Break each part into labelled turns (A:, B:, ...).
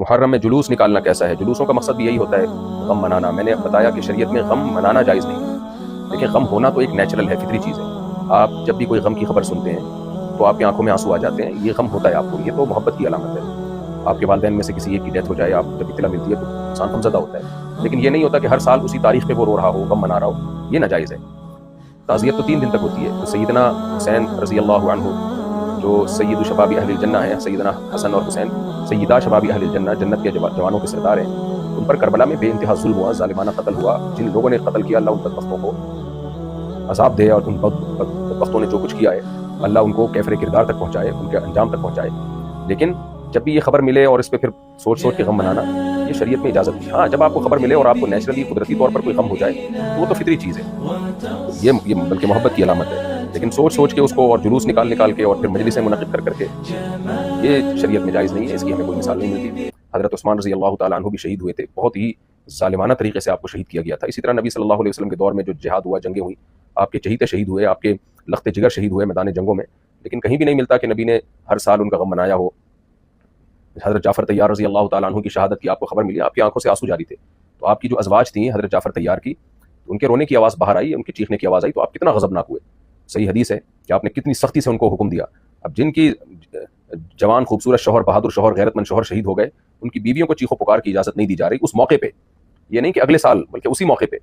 A: محرم میں جلوس نکالنا کیسا ہے؟ جلوسوں کا مقصد بھی یہی ہوتا ہے غم منانا. میں نے بتایا کہ شریعت میں غم منانا جائز نہیں ہے، لیکن غم ہونا تو ایک نیچرل ہے، فطری چیز ہے. آپ جب بھی کوئی غم کی خبر سنتے ہیں تو آپ کی آنکھوں میں آنسو آ جاتے ہیں، یہ غم ہوتا ہے آپ کو، یہ تو محبت کی علامت ہے. آپ کے والدین میں سے کسی ایک کی ڈیتھ ہو جائے، آپ جب اطلاع ملتی ہے تو انسان غمزدہ ہوتا ہے، لیکن یہ نہیں ہوتا کہ ہر سال اسی تاریخ پہ وہ رو رہا ہو، غم منا رہا ہو. یہ ناجائز ہے. تعزیت تو 3 دن تک ہوتی ہے. تو سیدنا حسین رضی اللہ عنہ جو سید شباب اہل الجنہ ہیں، سیدنا حسن اور حسین سیدہ شباب اہل الجنہ، جنت کے جوانوں کے سردار ہیں، ان پر کربلا میں بے انتہا ظلم ہوا، ظالمانہ قتل ہوا. جن لوگوں نے قتل کیا، اللہ ان بدبختوں کو عذاب دے، اور ان بدبختوں نے جو کچھ کیا ہے اللہ ان کو کیفر کردار تک پہنچائے، ان کے انجام تک پہنچائے. لیکن جب بھی یہ خبر ملے اور اس پہ پھر سوچ کے غم منانا، یہ شریعت میں اجازت نہیں. ہاں، جب آپ کو خبر ملے اور آپ کو نیچرلی قدرتی طور پر کوئی غم ہو جائے تو وہ تو فطری چیز ہے، یہ بلکہ محبت کی علامت ہے. لیکن سوچ کے اس کو اور جلوس نکال کے اور پھر مجلسیں منعقد کر کے یہ شریعت میں جائز نہیں ہے. اس کی ہمیں کوئی مثال نہیں ملتی. حضرت عثمان رضی اللہ تعالیٰ عنہ بھی شہید ہوئے تھے، بہت ہی ظالمانہ طریقے سے آپ کو شہید کیا گیا تھا. اسی طرح نبی صلی اللہ علیہ وسلم کے دور میں جو جہاد ہوا، جنگیں ہوئیں، آپ کے چہیتے شہید ہوئے، آپ کے لخت جگر شہید ہوئے میدان جنگوں میں، لیکن کہیں بھی نہیں ملتا کہ نبی نے ہر سال ان کا غم منایا ہو. حضرت جعفر طیار رضی اللہ تعالیٰ عنہ کی شہادت کی آپ کو خبر ملی، آپ کی آنکھوں سے آنسو جاری تھے. تو آپ کی جو ازواج تھیں حضرت جعفر طیار کی، ان کے رونے کی آواز باہر آئی، ان کے چیخنے کی آواز آئی، تو آپ کتنا غضبناک ہوئے. صحیح حدیث ہے کہ آپ نے کتنی سختی سے ان کو حکم دیا. اب جن کی جوان خوبصورت شوہر، بہادر شوہر، غیرت مند شوہر شہید ہو گئے، ان کی بیویوں کو چیخو پکار کی اجازت نہیں دی جا رہی اس موقع پہ. یہ نہیں کہ اگلے سال، بلکہ اسی موقع پہ.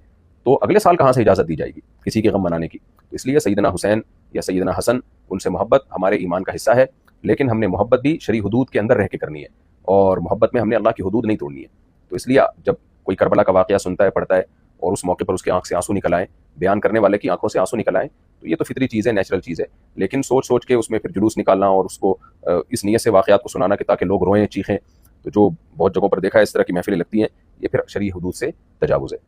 A: تو اگلے سال کہاں سے اجازت دی جائے گی کسی کے غم منانے کی؟ تو اس لیے سیدنا حسین یا سیدنا حسن، ان سے محبت ہمارے ایمان کا حصہ ہے، لیکن ہم نے محبت بھی شرعی حدود کے اندر رہ کے کرنی ہے، اور محبت میں ہم نے اللہ کی حدود نہیں توڑنی ہے. تو اس لیے جب کوئی کربلا کا واقعہ سنتا ہے، پڑھتا ہے، اور اس موقع پر اس کی آنکھ سے آنسو نکل آئیں، بیان کرنے والے کی آنکھوں سے آنسو نکل آئیں، تو یہ تو فطری چیز ہے، نیچرل چیز ہے. لیکن سوچ کے اس میں پھر جلوس نکالنا اور اس کو اس نیت سے واقعات کو سنانا کہ تاکہ لوگ روئیں، چیخیں، تو جو بہت جگہوں پر دیکھا ہے اس طرح کی محفلیں لگتی ہیں، یہ پھر شرعی حدود سے تجاوز ہے.